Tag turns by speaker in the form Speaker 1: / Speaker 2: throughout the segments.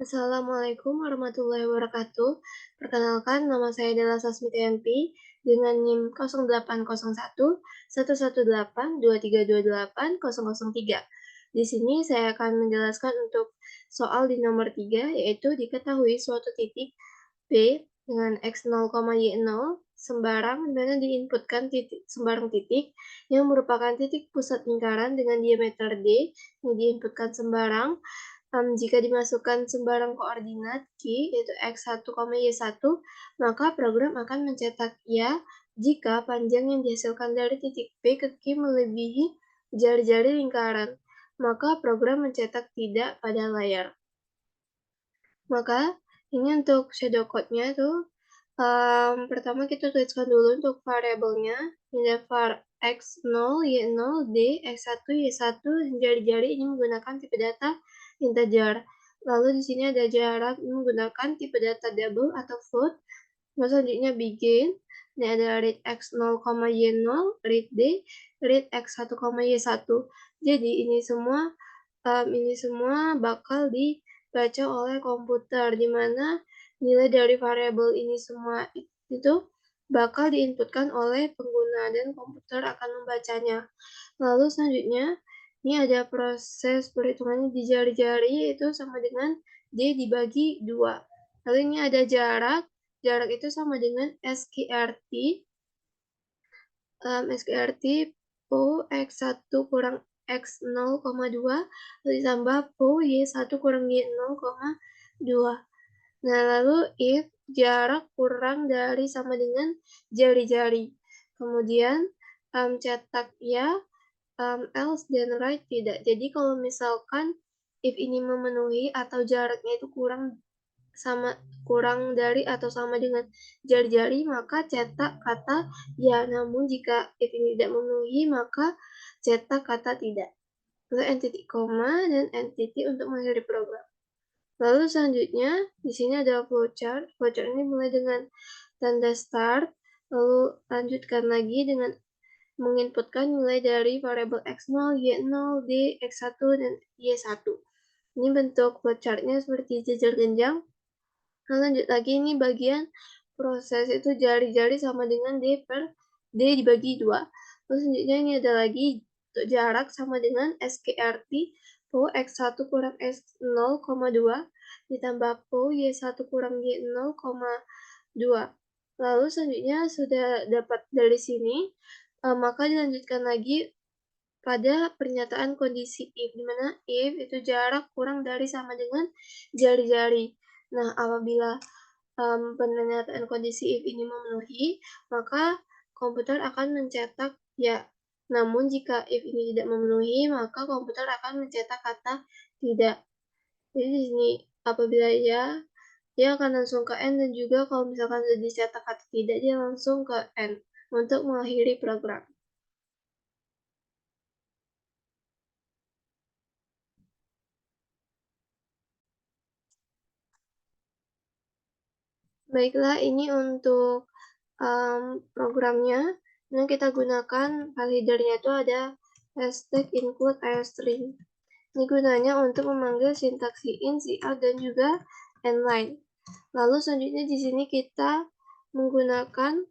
Speaker 1: Assalamualaikum warahmatullahi wabarakatuh. Perkenalkan, nama saya adalah Sasmita dengan NIM 0801 118 2328 003. Di sini saya akan menjelaskan untuk soal di nomor 3, yaitu diketahui suatu titik P dengan X 0, Y 0 sembarang di mana diinputkan sembarang titik yang merupakan titik pusat lingkaran dengan diameter D yang diinputkan sembarang. Jika dimasukkan sembarang koordinat Q, yaitu X1, Y1, maka program akan mencetak ya jika panjang yang dihasilkan dari titik P ke Q melebihi jari-jari lingkaran. Maka program mencetak tidak pada layar. Maka ini untuk shadow code-nya tuh, pertama kita tuliskan dulu untuk variabelnya. Ini var X0, Y0, D, X1, Y1, jari-jari ini menggunakan tipe data integer. Lalu di sini ada jarak menggunakan tipe data double atau float. Lalu selanjutnya begin. Ini ada read X0, Y0, read D, read X1, Y1. Jadi ini semua bakal dibaca oleh komputer, di mana nilai dari variabel ini semua itu bakal diinputkan oleh pengguna dan komputer akan membacanya. Lalu selanjutnya, ini ada proses perhitungannya di jari-jari, yaitu sama dengan D dibagi 2. Lalu ini ada jarak itu sama dengan SQRT, PO X1 kurang X 0,2 ditambah PO Y1 kurang Y 0,2. Nah, lalu if jarak kurang dari sama dengan jari-jari. Kemudian cetak ya, else dan write tidak. Jadi kalau misalkan if ini memenuhi atau jaraknya itu kurang dari atau sama dengan jari-jari, maka cetak kata ya. Namun jika if ini tidak memenuhi, maka cetak kata tidak. Lalu entity koma dan entity untuk mengakhiri program. Lalu selanjutnya di sini ada flowchart. Flowchart ini mulai dengan tanda start, lalu lanjutkan lagi dengan menginputkan nilai dari variabel X0, Y0, D, X1, dan Y1. Ini bentuk flowchartnya seperti jejer jenjang. Nah, lanjut lagi, ini bagian proses itu jari-jari sama dengan D dibagi 2. Terus selanjutnya ini ada lagi jarak sama dengan SQRT, PO X1 kurang X 0,2 ditambah PO Y1 kurang Y 0,2. Lalu selanjutnya sudah dapat dari sini, maka dilanjutkan lagi pada pernyataan kondisi if, di mana if itu jarak kurang dari sama dengan jari-jari. Nah, apabila pernyataan kondisi if ini memenuhi, maka komputer akan mencetak ya. Namun jika if ini tidak memenuhi, maka komputer akan mencetak kata tidak. Jadi di sini apabila ya, dia akan langsung ke N, dan juga kalau misalkan sudah dicetak kata tidak, dia langsung ke N untuk mengakhiri program. Baiklah, ini untuk programnya. Yang kita gunakan file header-nya itu ada hashtag include string. Ini gunanya untuk memanggil sintaks in, cout, dan juga endline. Lalu selanjutnya di sini kita menggunakan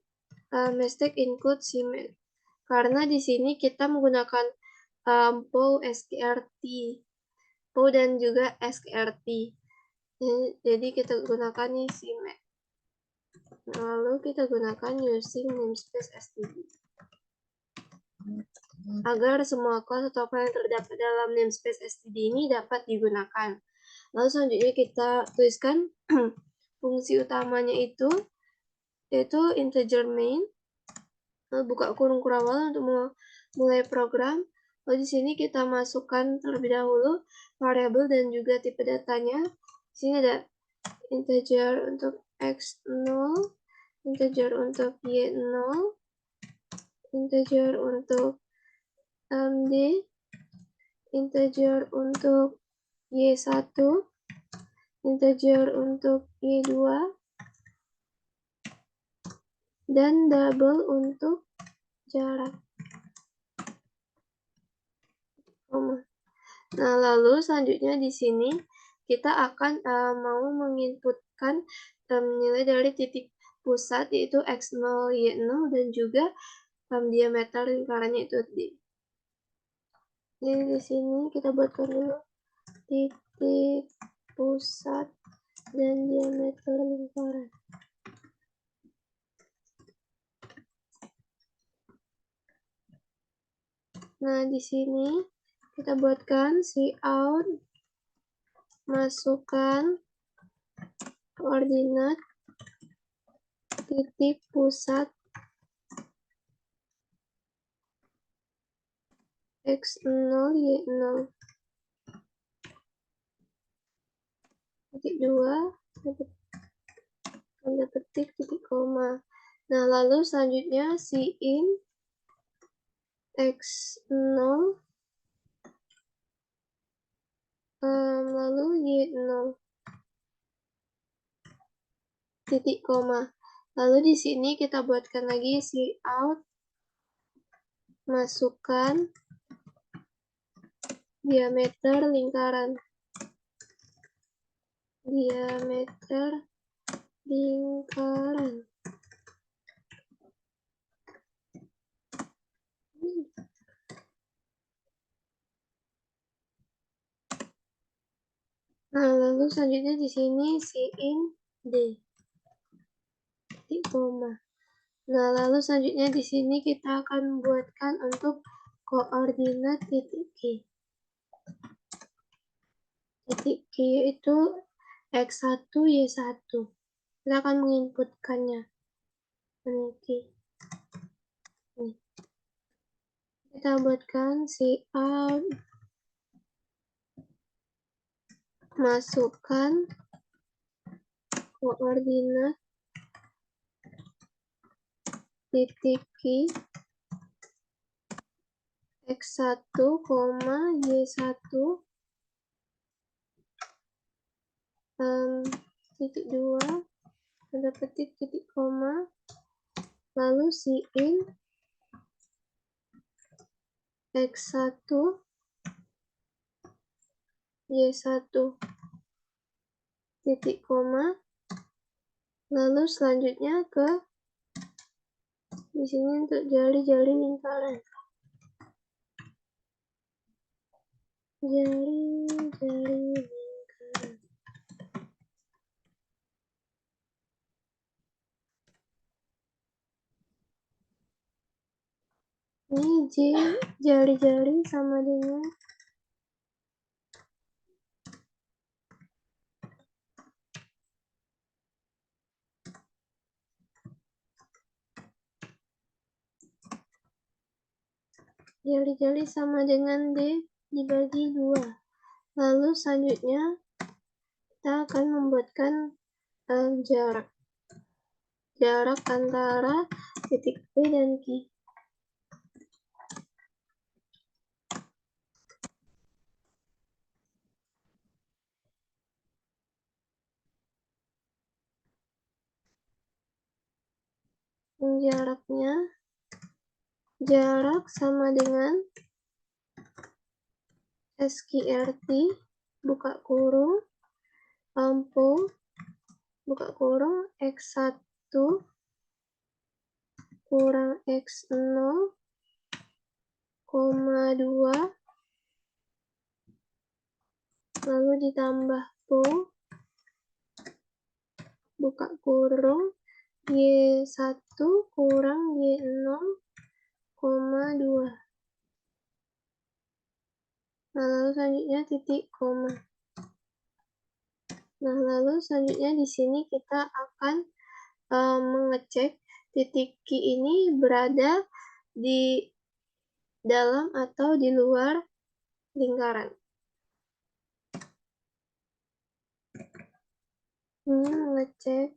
Speaker 1: hashtag include cmain. Karena di sini kita menggunakan PO, SQRT, PO dan juga SQRT. Jadi kita gunakan nih cmain. Lalu kita gunakan using namespace std. Agar semua kelas atau file yang terdapat dalam namespace std ini dapat digunakan. Lalu selanjutnya kita tuliskan fungsi utamanya itu, yaitu integer main. Lalu buka kurung kurawal untuk mulai program. Lalu di sini kita masukkan terlebih dahulu variabel dan juga tipe datanya. Di sini ada integer untuk x0, integer untuk y0, integer untuk d, integer untuk y1, integer untuk y2, dan double untuk jarak. Nah, lalu selanjutnya di sini kita akan mau menginputkan nilai dari titik pusat yaitu X0, Y0 dan juga diameter lingkarannya itu D. Jadi di sini kita buatkan dulu titik pusat dan diameter lingkaran. Nah, di sini kita buatkan Cout, masukkan koordinat titik pusat X0, Y0. Titik 2, tanda petik, titik koma. Nah, lalu selanjutnya Sin X0, lalu Y0, titik koma. Lalu di sini kita buatkan lagi Cout, masukkan diameter lingkaran. Diameter lingkaran. Nah, lalu selanjutnya di sini Sin D. Titik koma. Nah, lalu selanjutnya di sini kita akan buatkan untuk koordinat titik Q. Titik Q itu X1, Y1. Kita akan menginputkannya. Ini Q. Nih. Kita buatkan Cout, masukkan koordinat titik Q X1, Y1, titik 2, tanda petik, titik koma, lalu Sin X1, Y1, titik koma, lalu selanjutnya ke di sini untuk jari-jari lingkaran. Jari-jari lingkaran. Ini jari-jari sama dengan jari-jari sama dengan D dibagi 2. Lalu selanjutnya kita akan membuatkan jarak antara titik P dan Q. Jarak sama dengan SQRT, buka kurung, buka kurung, X1 kurang X0, 2, lalu ditambah buka kurung, Y1 kurang Y0, 2. Nah, lalu selanjutnya titik koma. Nah, lalu selanjutnya di sini kita akan mengecek titik Q ini berada di dalam atau di luar lingkaran. Ini mengecek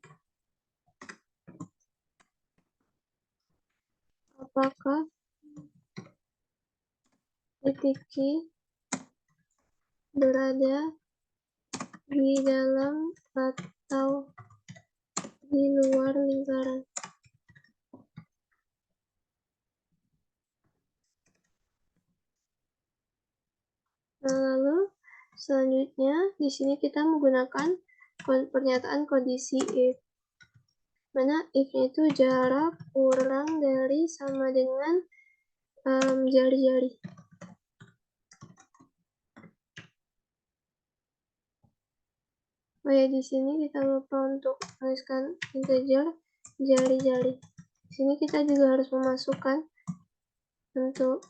Speaker 1: apakah titik Q berada di dalam atau di luar lingkaran. Nah, lalu Selanjutnya, di sini kita menggunakan pernyataan kondisi if. Mana if-nya itu jarak kurang dari sama dengan jari-jari. Oh ya, di sini kita lupa untuk tuliskan integer jari-jari. Di sini kita juga harus memasukkan untuk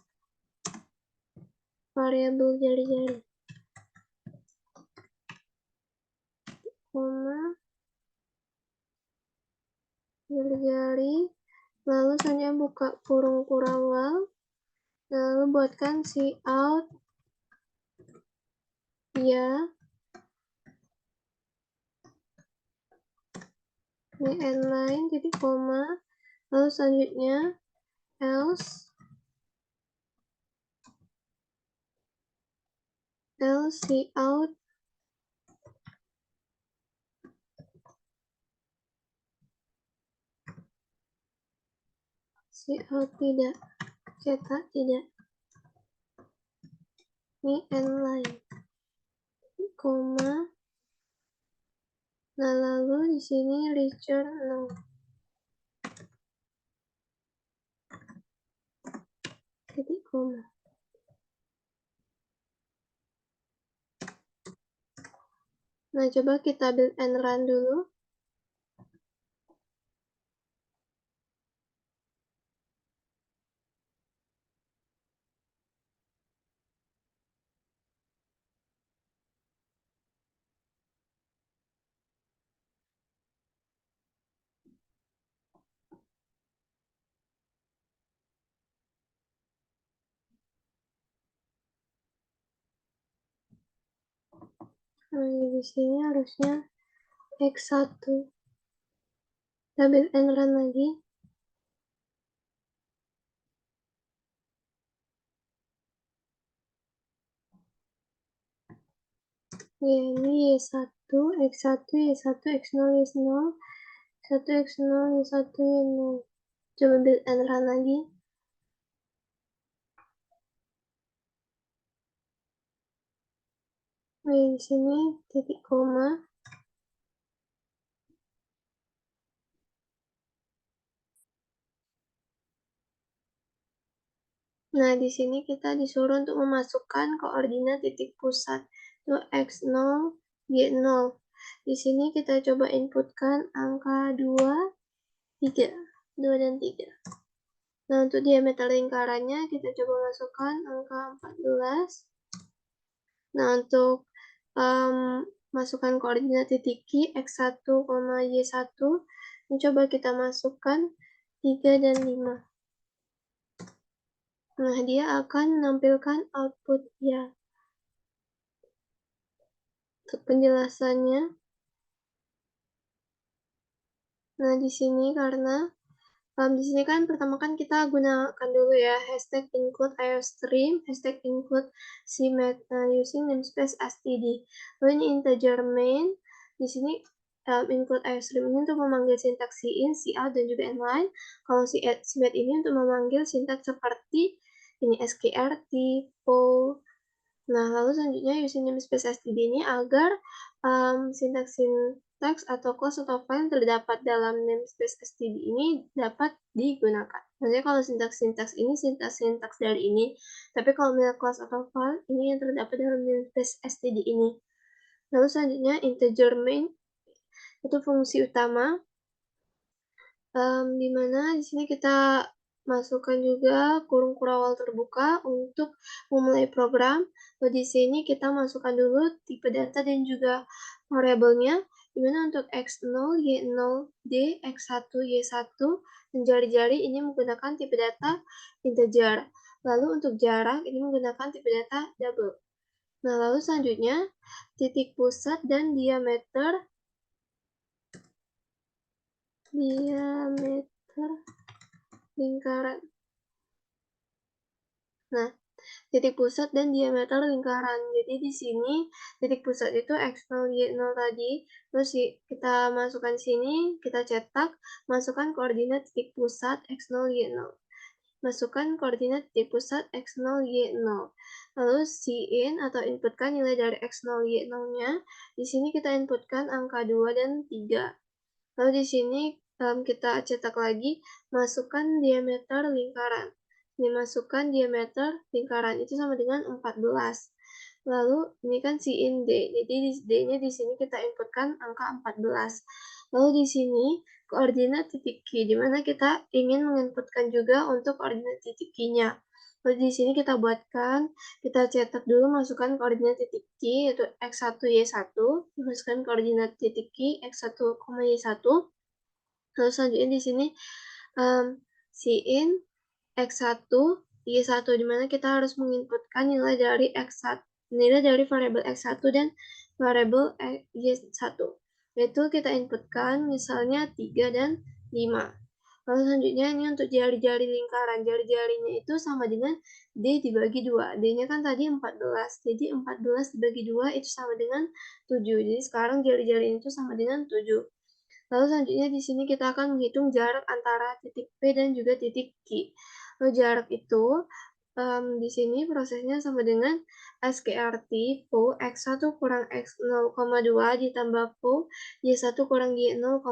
Speaker 1: variabel jari-jari. Koma jari-jari, lalu selanjutnya buka kurung kurawal, lalu buatkan cout ya, ini end line titik koma, lalu selanjutnya else cout tidak, cetak tidak, ini end line koma. Nah, lalu di sini return 0. Titik koma. Nah, coba kita build and run dulu. Nah, di sini harusnya X1. Kita build and run lagi. Ya, ini Y1, X1, Y1, X0, Y0, 1, X0, Y1, Y0. Coba build and run lagi. Nah, di sini titik koma. Nah, di sini kita disuruh untuk memasukkan koordinat titik pusat. Itu X0, Y0. Di sini kita coba inputkan angka 2, 3. 2 dan 3. Nah, untuk diameter lingkarannya kita coba masukkan angka 14. Nah, untuk masukkan koordinat titik Q, X1, Y1. Ini coba kita masukkan 3 dan 5. Nah, dia akan menampilkan output ya. Untuk penjelasannya, nah di sini karena di sini kan pertama kan kita gunakan dulu ya hashtag include iostream, hashtag include cmet using namespace std. Lalu ini integer main, di sini include iostream ini untuk memanggil sintaks cin, cout dan juga inline. Kalau cmet ini untuk memanggil sintaks seperti ini skrt, poll. Nah, lalu selanjutnya using namespace std ini agar sintaks atau class atau file yang terdapat dalam namespace std ini dapat digunakan. Maksudnya kalau sintaks ini sintaks dari ini, tapi kalau misalnya class atau file ini yang terdapat dalam namespace std ini. Lalu selanjutnya integer main itu fungsi utama, di mana di sini kita masukkan juga kurung kurawal terbuka untuk memulai program. Lalu di sini kita masukkan dulu tipe data dan juga variabelnya, di mana untuk X0, Y0, D, X1, Y1, dan jari-jari ini menggunakan tipe data integer. Lalu untuk jarak ini menggunakan tipe data double. Nah, lalu selanjutnya titik pusat dan diameter lingkaran. Nah, titik pusat dan diameter lingkaran. Jadi di sini titik pusat itu X0, Y0 tadi. Terus kita masukkan sini, kita cetak, masukkan koordinat titik pusat X0, Y0. masukkan koordinat di pusat x0, y0. Lalu Cin atau inputkan nilai dari x0, y0-nya. Di sini kita inputkan angka 2 dan 3. Lalu di sini kita cetak lagi, masukkan diameter lingkaran. Dimasukkan diameter lingkaran itu sama dengan 14. Lalu ini kan Cin D, jadi D-nya di sini kita inputkan angka 14. Lalu di sini koordinat titik Q, di mana kita ingin menginputkan juga untuk koordinat titik Q-nya. Lalu di sini kita buatkan, kita cetak dulu masukkan koordinat titik Q, yaitu x1, y1, masukkan koordinat titik Q, x1, y1. Lalu selanjutnya di sini Cin x1, y1, di mana kita harus menginputkan nilai dari x1, nilai dari variabel x1 dan variabel y1. Yaitu kita inputkan misalnya 3 dan 5. Lalu selanjutnya ini untuk jari-jari lingkaran. Jari-jarinya itu sama dengan D dibagi 2. D-nya kan tadi 14. Jadi 14 dibagi 2 itu sama dengan 7. Jadi sekarang jari-jari itu sama dengan 7. Lalu selanjutnya di sini kita akan menghitung jarak antara titik P dan juga titik Q. Lalu jarak itu di sini prosesnya sama dengan SKRT PO X1 kurang X 0,2 ditambah PO Y1 kurang Y 0,2.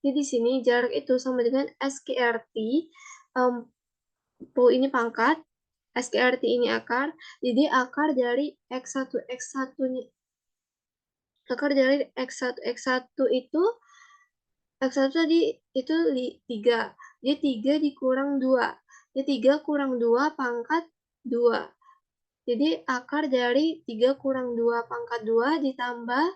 Speaker 1: Jadi di sini jarak itu sama dengan SKRT, PO ini pangkat, SKRT ini akar, jadi akar dari X1 X1-nya, akar dari X1 X1 itu X1 tadi itu 3. Jadi 3 dikurang 2. Jadi 3 kurang 2 pangkat 2. Jadi akar dari 3 kurang 2 pangkat 2 ditambah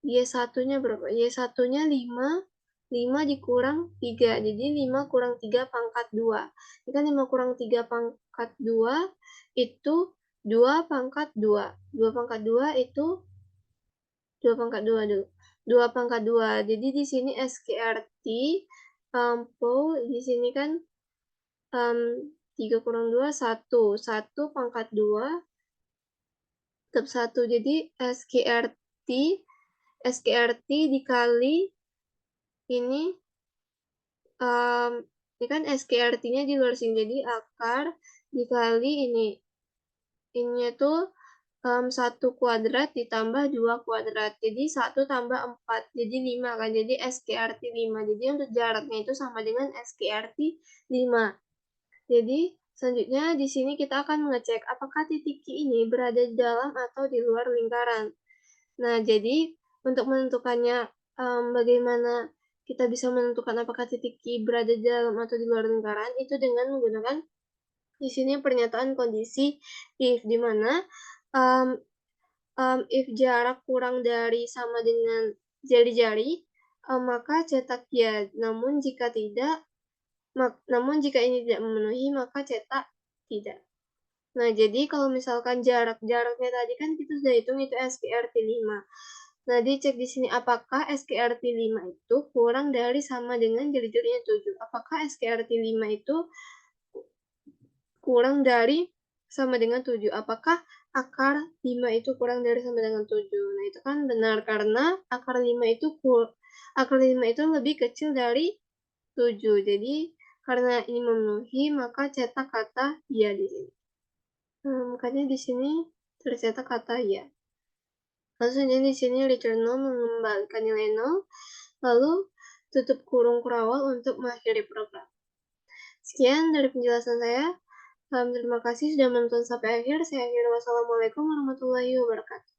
Speaker 1: Y1-nya berapa? Y1-nya 5. 5 dikurang 3. Jadi 5 kurang 3 pangkat 2. Ini kan 5 kurang 3 pangkat 2 itu 2 pangkat 2. 2 pangkat 2 itu 2 pangkat 2 dulu. 2 pangkat 2. Jadi di sini SKRT PO di sini kan 3 kurang 2 1. 1 pangkat 2 tetap 1. Jadi SKRT dikali ini kan SKRT-nya di luar sini. Jadi akar dikali ini. Ini tuh 1 kuadrat ditambah 2 kuadrat. Jadi 1 tambah 4. Jadi 5 kan. Jadi SKRT 5. Jadi untuk jaraknya itu sama dengan SKRT 5. Jadi selanjutnya di sini kita akan mengecek apakah titik Q ini berada di dalam atau di luar lingkaran. Nah, jadi untuk menentukannya bagaimana kita bisa menentukan apakah titik Q berada di dalam atau di luar lingkaran itu dengan menggunakan di sini pernyataan kondisi if, di mana if jarak kurang dari sama dengan jari-jari, maka cetak ya. Namun jika ini tidak memenuhi, maka cetak tidak. Nah, jadi kalau misalkan jaraknya tadi kan kita sudah hitung itu SKRT 5. Nah, dicek di sini apakah SKRT 5 itu kurang dari sama dengan jari-jarinya 7. Apakah SKRT 5 itu kurang dari sama dengan 7. Apakah akar 5 itu kurang dari sama dengan 7? Nah, itu kan benar karena akar 5 itu lebih kecil dari 7. Jadi, karena ini memenuhi, maka cetak kata ya di sini. Makanya di sini tercetak kata ya. Lalu di sini return 0 mengembalikan nilai 0. Lalu tutup kurung kurawal untuk mengakhiri program. Sekian dari penjelasan saya. Terima kasih sudah menonton sampai akhir. Saya akhiri. Wassalamualaikum warahmatullahi wabarakatuh.